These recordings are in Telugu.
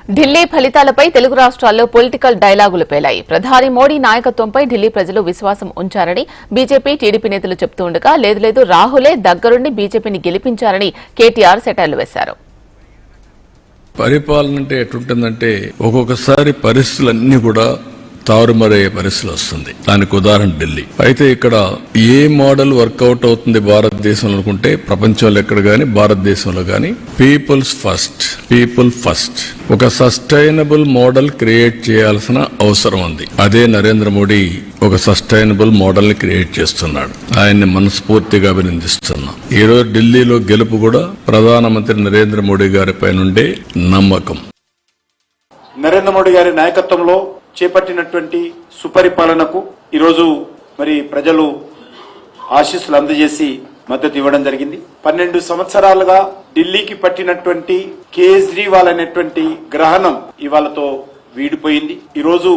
ఢిల్లీ ఫలితాలపై తెలుగు రాష్ట్రాల్లో పొలిటికల్ డైలాగులు పేలాయి. ప్రధాని మోడీ నాయకత్వంపై ఢిల్లీ ప్రజలు విశ్వాసం ఉంచారని బీజేపీ, టీడీపీ నేతలు చెబుతుండగా లేదు రాహులే దగ్గరుండి బీజేపీని గెలిపించారని కేటీఆర్ సెటైర్లు వేశారు. పరిపాలన అంటే ఎటుంటుందంటే ఒక్కొక్కసారి పరిస్థితులన్నీ కూడా తారుమారయ్యే పరిస్థితులు వస్తుంది. దానికి ఉదాహరణ ఢిల్లీ. అయితే ఇక్కడ ఏ మోడల్ వర్కౌట్ అవుతుంది భారతదేశంలో అనుకుంటే ప్రపంచంలో ఎక్కడ గానీ భారతదేశంలో గానీ పీపుల్ ఫస్ట్ ఒక సస్టైనబుల్ మోడల్ క్రియేట్ చేయాల్సిన అవసరం ఉంది. అదే నరేంద్ర మోడీ ఒక సస్టైనబుల్ మోడల్ ని క్రియేట్ చేస్తున్నాడు. ఆయన్ని మనస్ఫూర్తిగా అభినందిస్తున్నాం. ఈ రోజు ఢిల్లీలో గెలుపు కూడా ప్రధానమంత్రి నరేంద్ర మోడీ గారిపై నుండే నమ్మకం. నరేంద్ర మోడీ గారి నాయకత్వంలో చేపట్టినటువంటి సుపరిపాలనకు ఈరోజు మరి ప్రజలు ఆశీస్సులు అందజేసి మద్దతు ఇవ్వడం జరిగింది. 12 సంవత్సరాలుగా ఢిల్లీకి పట్టినటువంటి కేజ్రీవాల్ అనేటువంటి గ్రహణం ఇవాళతో వీడిపోయింది. ఈరోజు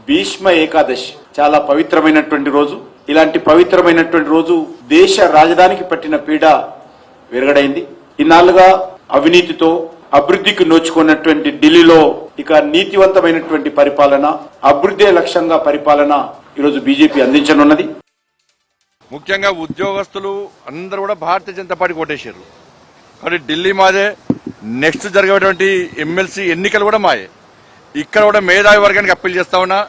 భీష్మ ఏకాదశి, చాలా పవిత్రమైనటువంటి రోజు. ఇలాంటి పవిత్రమైనటువంటి రోజు దేశ రాజధానికి పట్టిన పీడ విరగడైంది. ఇన్నాళ్లుగా అవినీతితో అభివృద్ధికి నోచుకున్నటువంటి ఢిల్లీలో ఇక నీతివంతమైనటువంటి పరిపాలన, అభివృద్ధి లక్ష్యంగా పరిపాలన ఈరోజు బీజేపీ అందించనున్నది. ముఖ్యంగా ఉద్యోగస్తులు అందరూ కూడా భారతీయ జనతా పార్టీ ఓటేశారు. కానీ ఢిల్లీ మాదే. నెక్స్ట్ జరిగేటువంటి ఎమ్మెల్సీ ఎన్నికలు కూడా మాయే. ఇక్కడ కూడా మేధావి వర్గానికి అప్పీల్ చేస్తా ఉన్నా,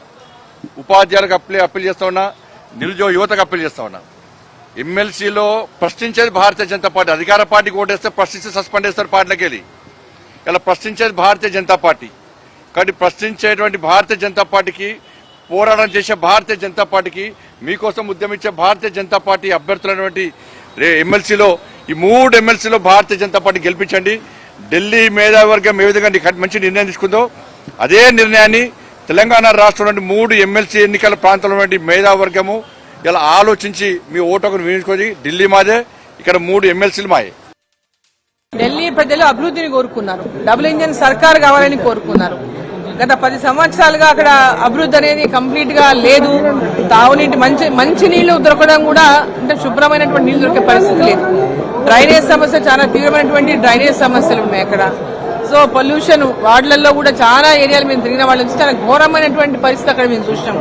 ఉపాధ్యాయులకు అప్పీల్ చేస్తా ఉన్నా, నిరుద్యోగ యువతకు అప్పీల్ చేస్తా ఉన్నా. ఎమ్మెల్సీలో ప్రశ్నించేది భారతీయ జనతా పార్టీ. అధికార పార్టీకి ఓటేస్తే ప్రశ్నిస్తే సస్పెండ్ చేస్తారు పార్టీలకు వెళ్ళి. ఇలా ప్రశ్నించేది భారతీయ జనతా పార్టీ. కాబట్టి ప్రశ్నించేటువంటి భారతీయ జనతా పార్టీకి, పోరాటం చేసే భారతీయ జనతా పార్టీకి, మీకోసం ఉద్యమించే భారతీయ జనతా పార్టీ అభ్యర్థులైనటువంటి ఎమ్మెల్సీలో ఈ 3 ఎమ్మెల్సీలో భారతీయ జనతా పార్టీ గెలిపించండి. ఢిల్లీ మేధావి వర్గం ఏ విధంగా మంచి నిర్ణయం తీసుకుందో అదే నిర్ణయాన్ని తెలంగాణ రాష్ట్రంలో 3 ఎమ్మెల్సీ ఎన్నికల ప్రాంతంలో మేధావి వర్గము ఇలా ఆలోచించి మీ ఓటును వినియోగించుకొని ఢిల్లీ మాదే, ఇక్కడ 3 ఎమ్మెల్సీలు మాయే. ఢిల్లీ ప్రజలు అభివృద్ధిని కోరుకున్నారు. డబుల్ ఇంజిన్ సర్కార్ కావాలని కోరుకున్నారు. గత 10 సంవత్సరాలుగా అక్కడ అభివృద్ధి అనేది కంప్లీట్ గా లేదు. తాగునీటి మంచి నీళ్లు దొరకడం కూడా అంటే శుభ్రమైనటువంటి నీళ్లు దొరికే పరిస్థితి లేదు. డ్రైనేజ్ సమస్య, చాలా తీవ్రమైనటువంటి డ్రైనేజ్ సమస్యలు ఉన్నాయి అక్కడ. సో పొల్యూషన్ వార్డులలో కూడా చాలా ఏరియాలు మేము తిరిగిన వాళ్ళ నుంచి చాలా ఘోరమైనటువంటి పరిస్థితి అక్కడ మేము చూసినాం.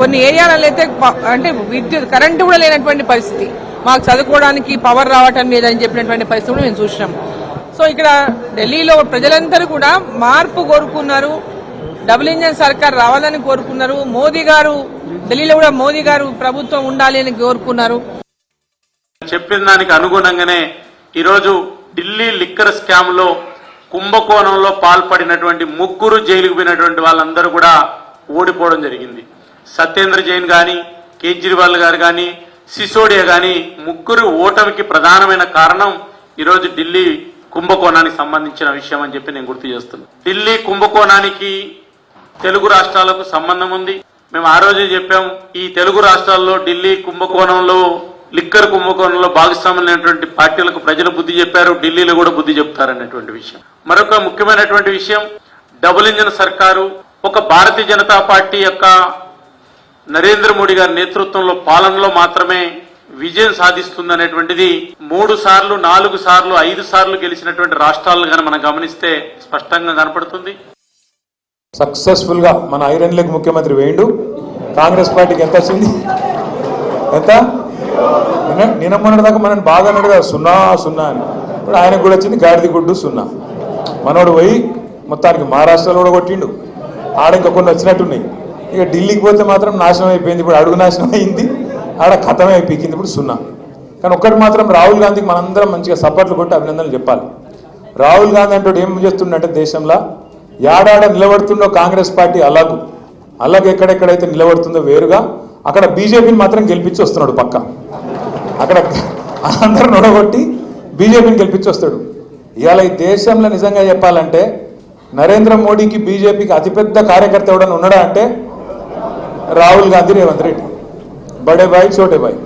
కొన్ని ఏరియాలలో అయితే అంటే విద్యుత్ కరెంటు కూడా లేనటువంటి పరిస్థితి. మాకు చదువుకోవడానికి పవర్ రావటం లేదని చెప్పినటువంటి పరిస్థితి కూడా మేము చూసినాం. సో ఇక్కడ ఢిల్లీలో ప్రజలందరూ కూడా మార్పు కోరుకున్నారు. డబుల్ ఇంజన్ సర్కార్ రావాలని కోరుకున్నారు. మోదీ గారు ఢిల్లీలో కూడా మోదీ గారు ప్రభుత్వం ఉండాలి అని కోరుకున్నారు. చెప్పిన దానికి అనుగుణంగానే ఈరోజు ఢిల్లీ లిక్కర్ స్కామ్ లో కుంభకోణంలో పాల్పడినటువంటి 3 జైలుకు పోయినటువంటి వాళ్ళందరూ కూడా ఓడిపోవడం జరిగింది. సత్యేంద్ర జైన్ గాని, కేజ్రీవాల్ గారు గాని, సిసోడియా గాని 3 ఓటమికి ప్రధానమైన కారణం ఈరోజు ఢిల్లీ కుంభకోణానికి సంబంధించిన విషయం అని చెప్పి నేను గుర్తు చేస్తున్నాను. ఢిల్లీ కుంభకోణానికి తెలుగు రాష్ట్రాలకు సంబంధం ఉంది. మేము ఆ రోజే చెప్పాం, ఈ తెలుగు రాష్ట్రాల్లో ఢిల్లీ కుంభకోణంలో, లిక్కర్ కుంభకోణంలో భాగస్వామ్యమైనటువంటి పార్టీలకు ప్రజలు బుద్ధి చెప్పారు, ఢిల్లీలో కూడా బుద్ధి చెప్తారనేటువంటి విషయం. మరొక ముఖ్యమైనటువంటి విషయం, డబుల్ ఇంజిన్ సర్కారు ఒక భారతీయ జనతా పార్టీ యొక్క నరేంద్ర మోడీ గారి నేతృత్వంలో పాలనలో మాత్రమే విజయం సాధిస్తుందనేటువంటిది 3 సార్లు, 4 సార్లు, 5 సార్లు గెలిచినటువంటి రాష్ట్రాలను కానీ మనం గమనిస్తే స్పష్టంగా కనపడుతుంది. సక్సెస్ఫుల్ గా మన ఐరన్ లెగ్ ముఖ్యమంత్రి వేయండు. కాంగ్రెస్ పార్టీకి ఎంత వచ్చింది? ఎంత? నిన్న మొన్నటి దాకా మనం బాగా అన్నాడు కదా 0 అని. ఇప్పుడు ఆయనకు కూడా వచ్చింది గాడిది గుడ్డు 0. మనోడు పోయి మొత్తానికి మహారాష్ట్రలో కూడా కొట్టిండు. ఆడ ఇంకా కొన్ని వచ్చినట్టున్నాయి. ఇక ఢిల్లీకి పోతే మాత్రం నాశనం అయిపోయింది. ఇప్పుడు అడుగు నాశనం అయింది, ఆడ ఖతమే అయిపోయింది. ఇప్పుడు 0. కానీ ఒక్కటి మాత్రం రాహుల్ గాంధీకి మనందరం మంచిగా సపోర్ట్లు కొట్టి అభినందనలు చెప్పాలి. రాహుల్ గాంధీ అంటే ఏం చేస్తుండే దేశంలో యాడాడ నిలబడుతుందో కాంగ్రెస్ పార్టీ అలాగే ఎక్కడెక్కడైతే నిలబడుతుందో వేరుగా అక్కడ బీజేపీని మాత్రం గెలిపించి వస్తున్నాడు. పక్క అక్కడ అందరూ నొడగొట్టి బీజేపీని గెలిపించి వస్తాడు. ఇవాళ ఈ దేశంలో నిజంగా చెప్పాలంటే నరేంద్ర మోడీకి, బీజేపీకి అతిపెద్ద కార్యకర్త ఎవడన్నా ఉన్నాడా అంటే రాహుల్ గాంధీ, రేవంత్ రెడ్డి. బడే భాయ్, చోటే భాయ్.